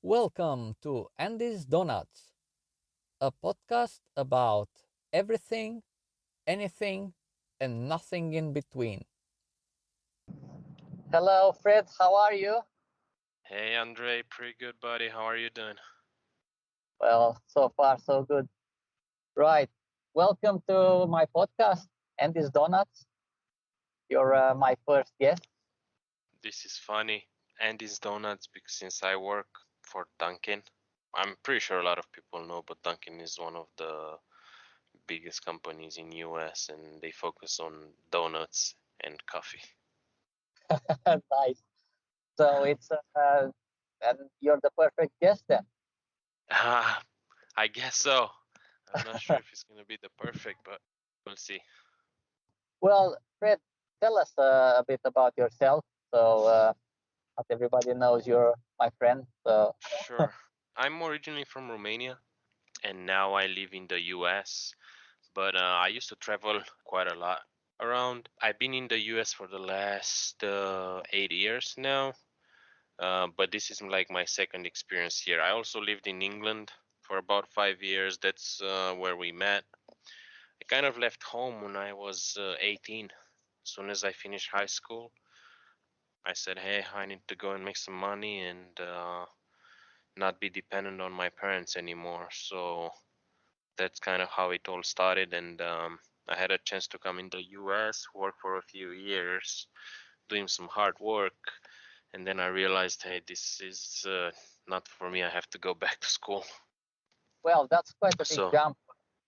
Welcome to Andy's Donuts, a podcast about everything, anything, and nothing in between. Hello, Fred. How are you? Hey Andre, pretty good buddy. How are you doing? Well, so far so good. Right. Welcome to my podcast, Andy's Donuts. You're my first guest. This is funny. Andy's Donuts because since I work for Dunkin', I'm pretty sure a lot of people know, but Dunkin' is one of the biggest companies in US and they focus on donuts and coffee. Nice. So and you're the perfect guest then. Ah, I guess so. I'm not sure if it's gonna be the perfect, but we'll see. Well, Fred, tell us a bit about yourself. So not everybody knows you're my friend. So Sure. I'm originally from Romania and now I live in the US, but I used to travel quite a lot around. I've been in the US for the last 8 years now, but this is like my second experience here. I also lived in England for about 5 years. That's where we met. I kind of left home when I was 18. As soon as I finished high school, I said, hey, I need to go and make some money and not be dependent on my parents anymore. So that's kind of how it all started. And I had a chance to come in the US, work for a few years, doing some hard work. And then I realized, hey, this is not for me. I have to go back to school. well, that's quite a big So, jump.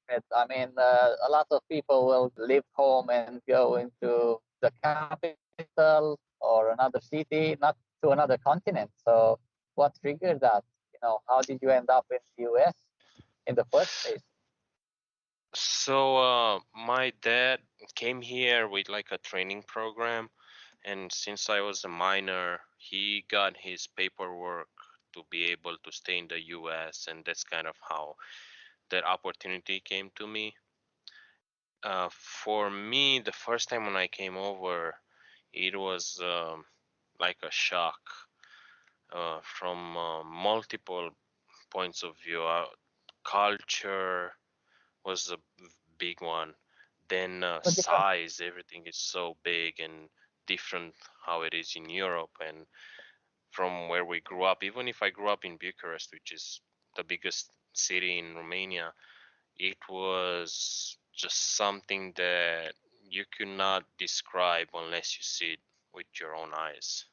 Fred. I mean, a lot of people will leave home and go into the capital or another city, not to another continent. So, what triggered that? How did you end up in the US in the first place? my dad came here with like a training program, and since I was a minor, he got his paperwork to be able to stay in the US, and that's kind of how that opportunity came to me. For me, the first time when I came over, it was like a shock from multiple points of view. Culture was a big one. Then So different. size, everything is so big and different how it is in Europe and from where we grew up. Even if I grew up in Bucharest, which is the biggest city in Romania, it was just something that you could not describe unless you see it with your own eyes.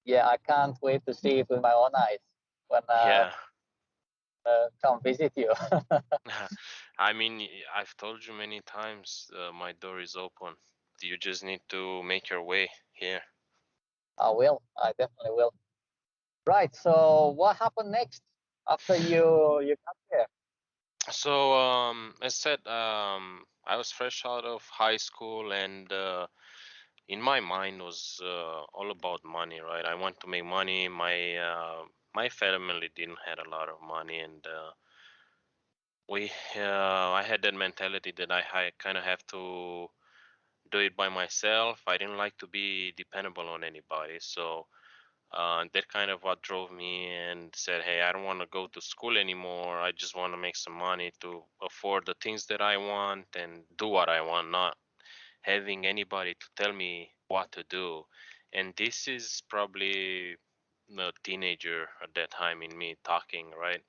Yeah, I can't wait to see it with my own eyes when Yeah. come visit you. I mean, I've told you many times, my door is open. You just need to make your way here. I will. I definitely will. Right. So, what happened next after you got there? So, as said, I was fresh out of high school, and in my mind was all about money, right? I want to make money. My family didn't had a lot of money, and I had that mentality that I kind of have to do it by myself. I didn't like to be dependable on anybody, so that kind of what drove me and said, hey, I don't want to go to school anymore. I just want to make some money to afford the things that I want and do what I want, not having anybody to tell me what to do. And this is probably the teenager at that time in me talking, right?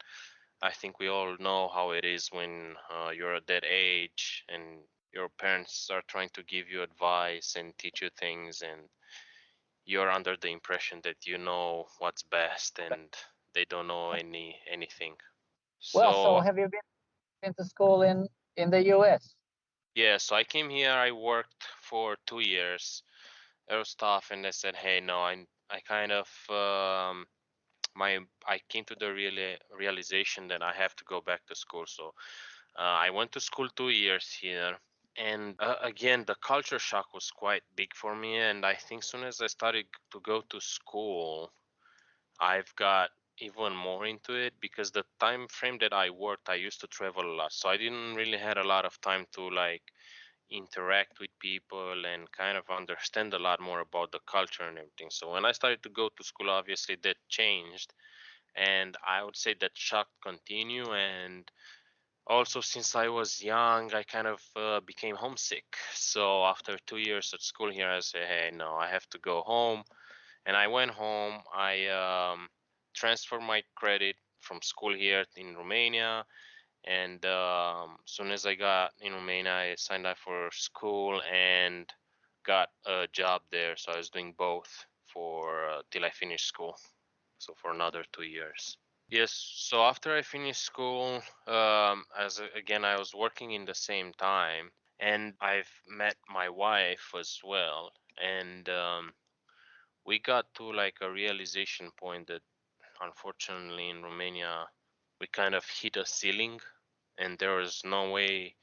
I think we all know how it is when you're at that age and your parents are trying to give you advice and teach you things, and you're under the impression that you know what's best and they don't know anything. Well, so So have you been to school in the US? yeah, so I came here, I worked for 2 years. It was tough, and I said, hey, no, I kind of I came to the realization that I have to go back to school. So I went to school 2 years here, and again, the culture shock was quite big for me. And I think soon as I started to go to school, I've got even more into it because the time frame that I worked, I used to travel a lot, so I didn't really had a lot of time to like interact with people and kind of understand a lot more about the culture and everything. So when I started to go to school, obviously that changed, and I would say that shock continue. And also, since I was young, I kind of became homesick. So after 2 years at school here, I said, hey, no, I have to go home. And I went home. I transferred my credit from school here in Romania. And soon as I got in Romania, I signed up for school and got a job there. So I was doing both for till I finished school. So for another 2 years. Yes. So after I finished school, again, I was working in the same time, and I've met my wife as well, and we got to like a realization point that unfortunately in Romania we kind of hit a ceiling, and there was no way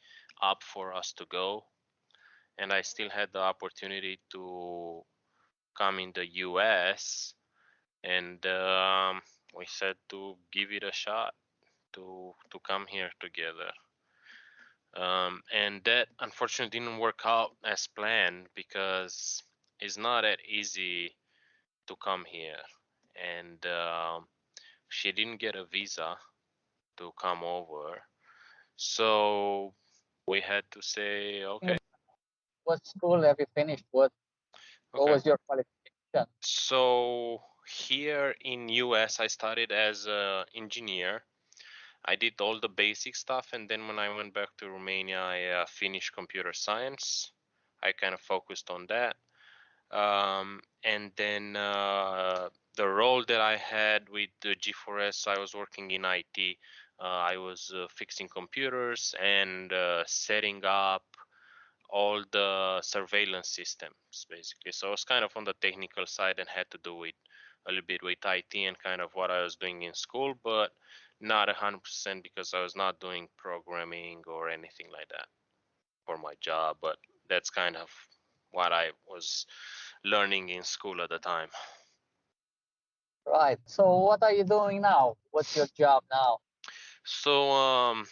up for us to go. And I still had the opportunity to come in the US, and we said to give it a shot to come here together. And that unfortunately didn't work out as planned because it's not that easy to come here. And she didn't get a visa to come over. So we had to say, okay, Mm. What school have you finished? What okay. was your qualification? So here in US, I started as an engineer. I did all the basic stuff, and then when I went back to Romania, I finished computer science. I kind of focused on that. And then the role that I had with the G4S, I was working in IT. I was fixing computers and setting up all the surveillance systems, basically. So I was kind of on the technical side and had to do it a little bit with IT and kind of what I was doing in school, but not 100% because I was not doing programming or anything like that for my job. But that's kind of what I was learning in school at the time. Right. So what are you doing now? What's your job now? So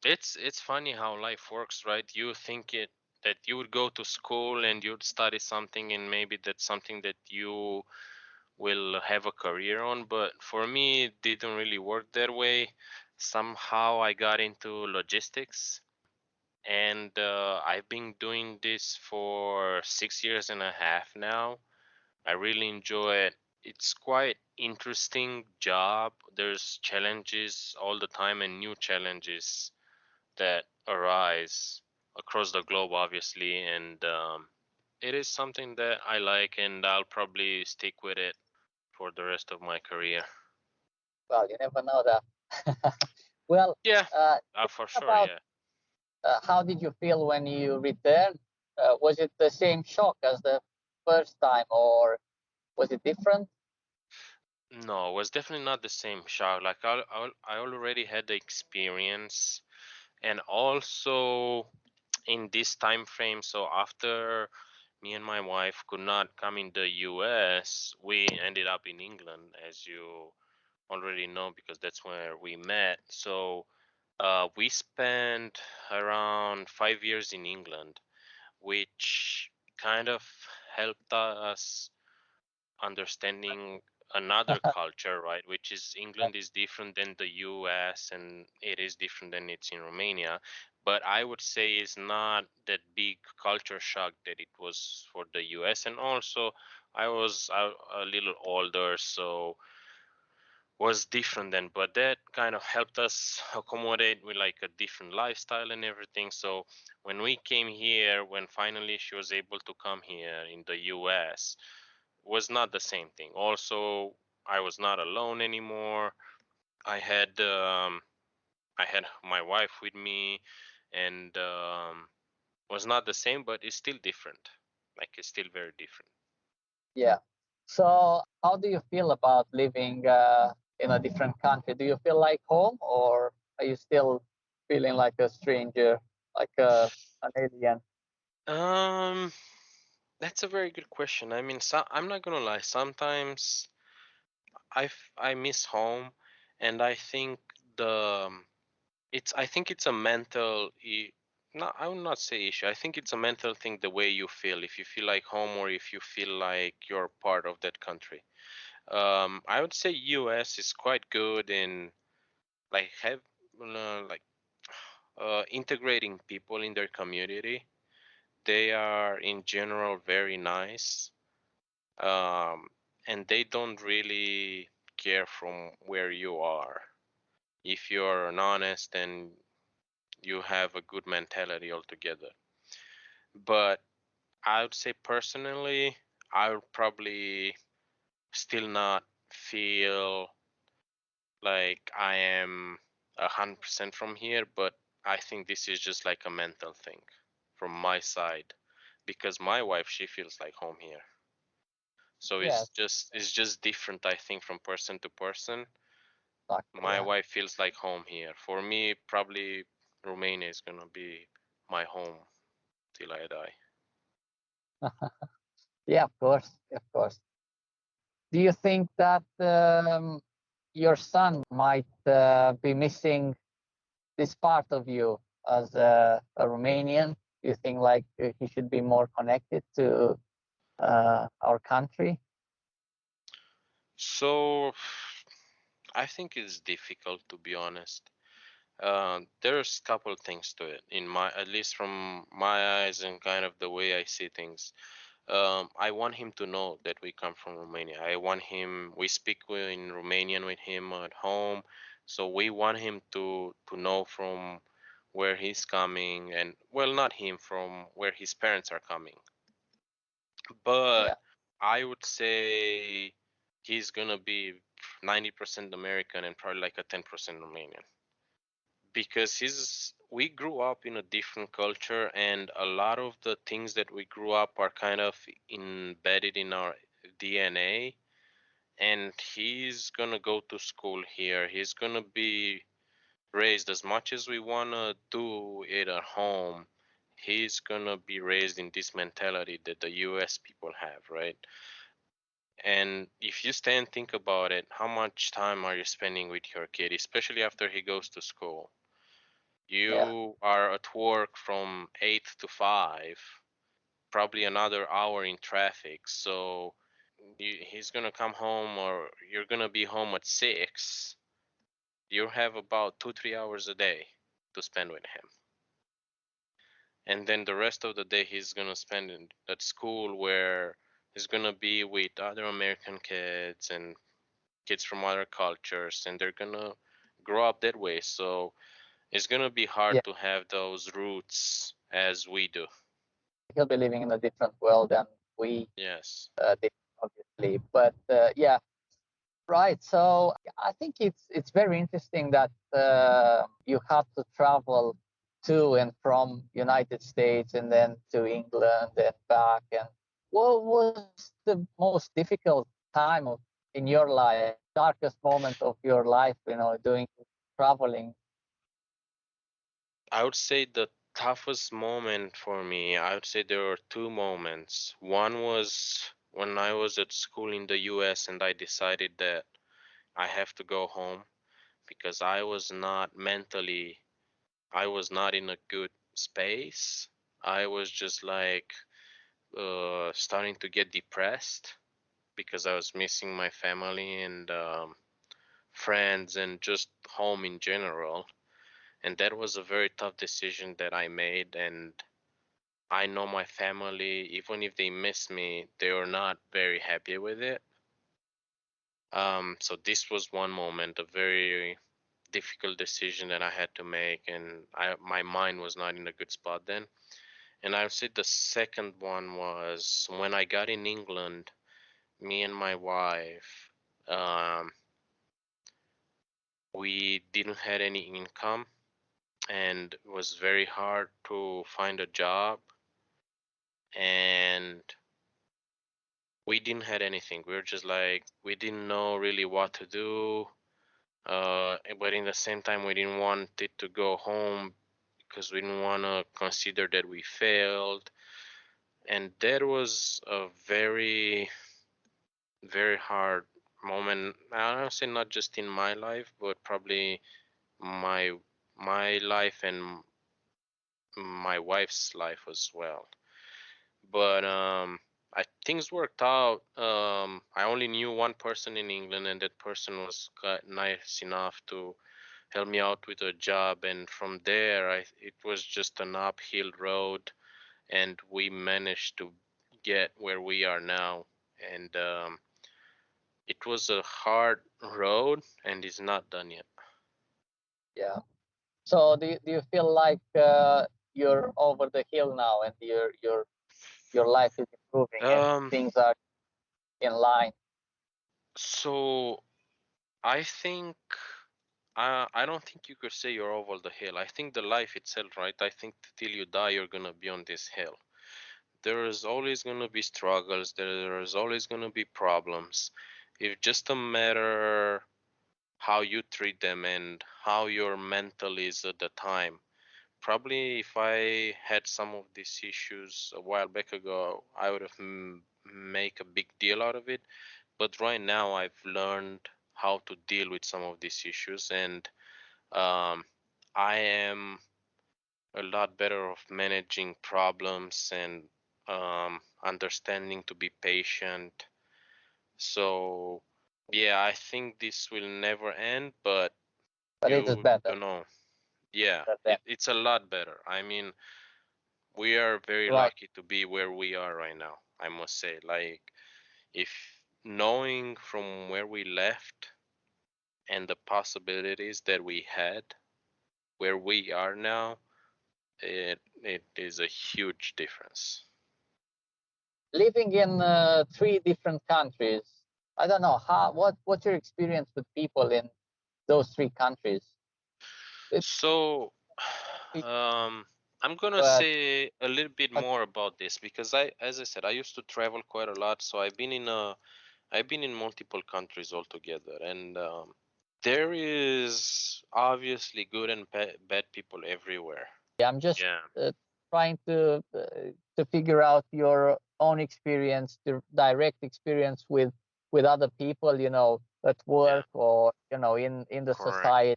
it's funny how life works, right? You think it that you would go to school and you'd study something and maybe that's something that you will have a career on, but for me it didn't really work that way. Somehow I got into logistics, and I've been doing this for 6 years and a half now. I really enjoy it. It's quite interesting job. There's challenges all the time and new challenges that arise across the globe, obviously, and it is something that I like, and I'll probably stick with it for the rest of my career. Well, you never know that. Well, Yeah, thinking for sure. about Yeah. how did you feel when you returned? Was it the same shock as the first time, or was it different? No, it was definitely not the same shock. Like I already had the experience, and also in this time frame. So after me and my wife could not come in the US, we ended up in England, as you already know, because that's where we met. So we spent around 5 years in England, which kind of helped us understanding another culture, right? Which is England is different than the US, and it is different than it's in Romania. But I would say it's not that big culture shock that it was for the US. And also, I was a little older, so was different then. But that kind of helped us accommodate with like a different lifestyle and everything. So when we came here, when finally she was able to come here in the US, was not the same thing. Also, I was not alone anymore. I had um, I had my wife with me, and was not the same, but it's still different. Like it's still very different. Yeah. So how do you feel about living in a different country? Do you feel like home, or are you still feeling like a stranger, like an alien? Um, that's a very good question. I mean, I'm not gonna lie. Sometimes I miss home, and I think it's a mental no, I would not say issue. I think it's a mental thing, the way you feel, if you feel like home or if you feel like you're part of that country. I would say US is quite good in like have like integrating people in their community. They are in general very nice, um, and they don't really care from where you are. If you're an honest and you have a good mentality altogether. But I would say personally, I would probably still not feel like I am 100% from here, but I think this is just like a mental thing from my side because my wife she feels like home here. So Yes, it's just different I think from person to person. exactly. My Yeah. wife feels like home here. For me, probably Romania is gonna be my home till I die. Yeah, of course, of course. Do you think that your son might be missing this part of you as a Romanian? Do you think like he should be more connected to our country? So I think it's difficult to be honest. There's a couple things to it in my, at least from my eyes and kind of the way I see things. I want him to know that we come from Romania. I want him. We speak in Romanian with him at home, so we want him to know from where he's coming, and well, not him, from where his parents are coming. But Yeah, I would say he's gonna be 90% American and probably like a 10% Romanian because he's we grew up in a different culture and a lot of the things that we grew up are kind of embedded in our DNA, and he's gonna go to school here. He's gonna be raised as much as we wanna do it at home. He's gonna be raised in this mentality that the US people have, right? And if you stay and think about it, how much time are you spending with your kid, especially after he goes to school? yeah, You are at work from 8 to 5, probably another hour in traffic. So he's going to come home or you're going to be home at 6. You have about 2, 3 hours a day to spend with him. And then the rest of the day he's going to spend at school where he's going to be with other American kids and kids from other cultures, and they're going to grow up that way. So it's going to be hard yeah. to have those roots as we do. He'll be living in a different world than we Yes. did, obviously. But yeah, right. So I think it's very interesting that you have to travel to and from United States and then to England and back. And what was the most difficult time in your life, darkest moment of your life? Doing traveling. I would say the toughest moment for me, I would say there were two moments. One was when I was at school in the US and I decided that I have to go home because I was not in a good space. I was just like starting to get depressed because I was missing my family and friends and just home in general. And that was a very tough decision that I made. And I know my family, even if they miss me, they were not very happy with it. So this was one moment, a very difficult decision that I had to make, and my mind was not in a good spot then. And I would say the second one was when I got in England. Me and my wife, um, we didn't have any income, and it was very hard to find a job, and we didn't have anything. We were just like we didn't know really what to do. But in the same time, we didn't want it to go home because we didn't want to consider that we failed. And that was a very, very hard moment. I don't say not just in my life, but probably my my life and my wife's life as well. But things worked out. I only knew one person in England, and that person was nice enough to help me out with a job. And from there, it was just an uphill road, and we managed to get where we are now. And it was a hard road, and it's not done yet. Yeah. So do you feel like you're over the hill now and your life is improving and Um, things are in line? so I think I don't think you could say you're over the hill. I think the life itself, right? I think till you die, you're gonna be on this hill. There is always gonna be struggles. There is always gonna be problems. It's just a matter how you treat them and how your mental is at the time. Probably if I had some of these issues a while back ago, I would have make a big deal out of it. But right now, I've learned how to deal with some of these issues, and um, I am a lot better of managing problems and understanding to be patient. So, yeah, I think this will never end, but But it is you better don't know. Yeah, than it's a lot better. I mean, we are very right. lucky to be where we are right now, I must say. Like, if knowing from where we left and the possibilities that we had, where we are now, it is a huge difference. Living in three different countries, I don't know what's your experience with people in those three countries? It, So, I'm gonna but say a little bit more about this because as I said, I used to travel quite a lot. So I've been in multiple countries altogether, and there is obviously good and bad people everywhere. I'm just Yeah. trying to figure out your own experience, the direct experience with other people, at Yeah. work or in the Correct. society.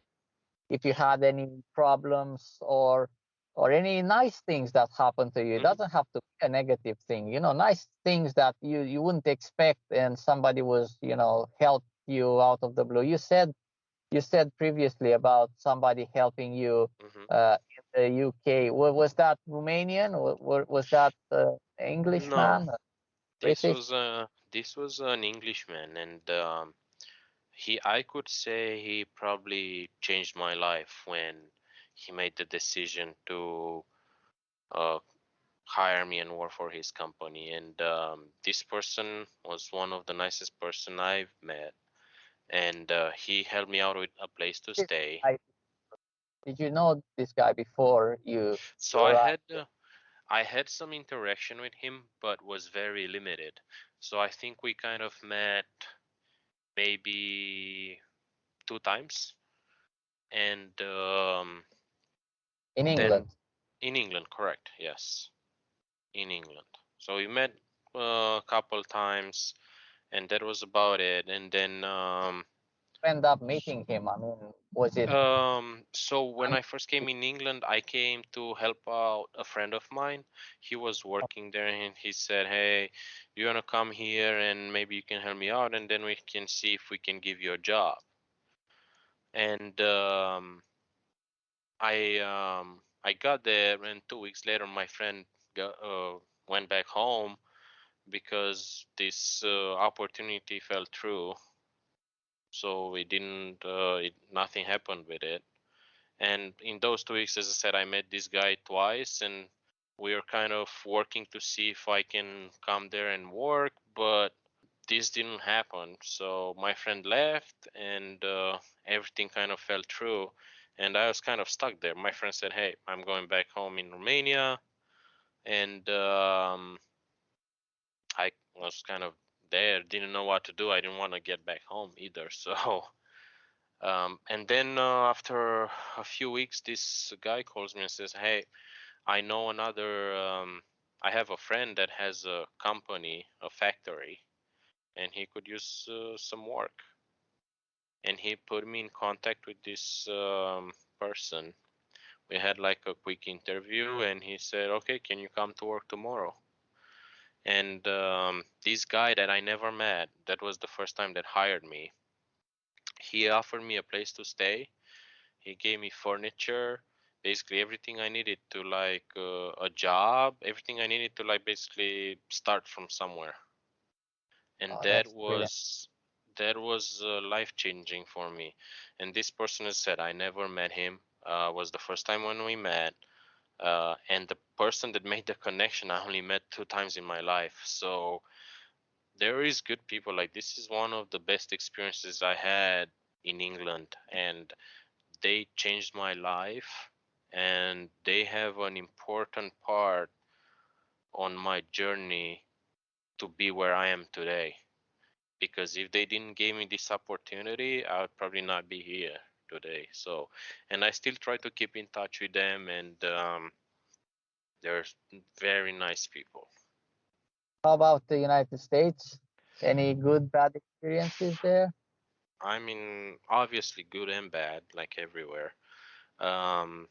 If you had any problems or any nice things that happened to you, it Hmm. doesn't have to be a negative thing. Nice things that you wouldn't expect, and somebody was helped you out of the blue. You said previously about somebody helping you Hmm. in the UK. Was that Romanian or was that No, Englishman, this British? was this was an Englishman, and I could say he probably changed my life when he made the decision to uh, hire me and work for his company. And this person was one of the nicest person I've met, and he helped me out with a place to This stay. guy- Did you know this guy before you So arrived? I had some interaction with him, but was very limited. So I think we kind of met maybe two times, and In then England? in England, correct? Yes, in England. So we met a couple times, and that was about it. And then End up meeting him? I mean, was it? so when I I first came in England, I came to help out a friend of mine. He was working there, and he said, "Hey, you wanna come here and maybe you can help me out, and then we can see if we can give you a job." And I got there, and 2 weeks later, my friend went back home because this opportunity fell through. So we didn't, nothing happened with it. And in those 2 weeks, as I said, I met this guy twice, and we are kind of working to see if I can come there and work, but this didn't happen. So my friend left, and everything kind of fell through, and I was kind of stuck there. My friend said, "Hey, I'm going back home in Romania," and I was kind of there, didn't know what to do. I didn't want to get back home either, so. And then after a few weeks, this guy calls me and says, "Hey, I know another. I have a friend that has a company, a factory, and he could use some work." And he put me in contact with this person. We had like a quick interview, and he said, "Okay, can you come to work tomorrow?" And this guy that I never met, that was the first time that hired me, he offered me a place to stay. He gave me furniture, basically everything I needed to like a job, everything I needed to like basically start from somewhere. And Oh, that that's brilliant. was life changing for me. And this person has said I never met him. Was the first time when we met. And the person that made the connection I only met 2 times in my life. So there is good people. Like this is one of the best experiences I had in England, and they changed my life, and they have an important part on my journey to be where I am today. Because if they didn't give me this opportunity, I would probably not be here today. So, and I still try to keep in touch with them, and they're very nice people. How about the United States? Any good, bad experiences there? I mean, obviously good and bad, like everywhere. Um,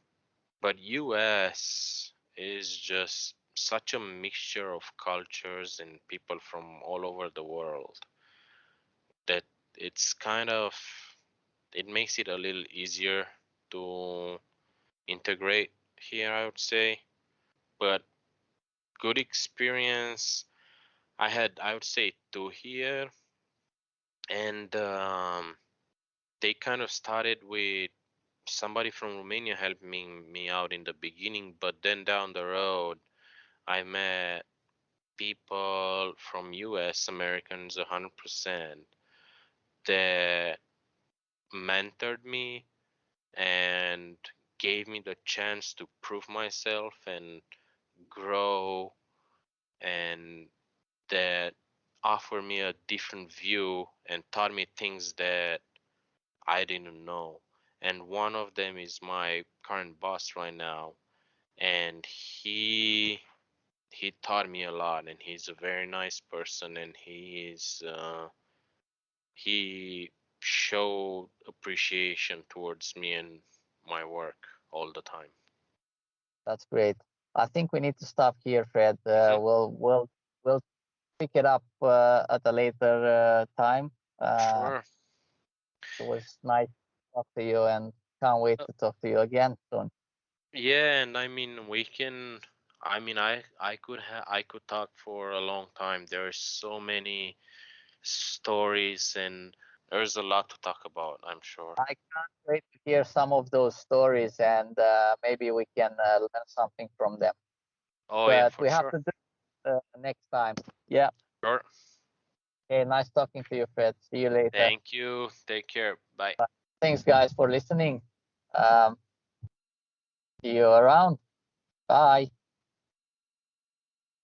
but US is just such a mixture of cultures and people from all over the world that it's kind of it makes it a little easier to integrate here, I would say. But good experience. I would say two here, and they kind of started with somebody from Romania helping me out in the beginning, but then down the road, I met people from US, Americans 100%, that mentored me and gave me the chance to prove myself and grow, and that offered me a different view and taught me things that I didn't know. And one of them is my current boss right now, and he taught me a lot, and he's a very nice person, and he showed appreciation towards me and my work all the time. That's great. I think we need to stop here, Fred. Hmm. We'll pick it up at a later time. Uh, Sure. it was nice to talk to you, and can't wait Uh, to talk to you again soon. yeah, and I mean we can. I mean I could talk for a long time. There are so many stories, and there's a lot to talk about, I'm sure. I can't wait to hear some of those stories, and maybe we can learn something from them. Oh yeah, But for we have sure. to do it next time. Yeah. Sure. Okay. Nice talking to you, Fred. See you later. Thank you. Take care. Bye. Thanks, guys, for listening. Um, see you around. Bye.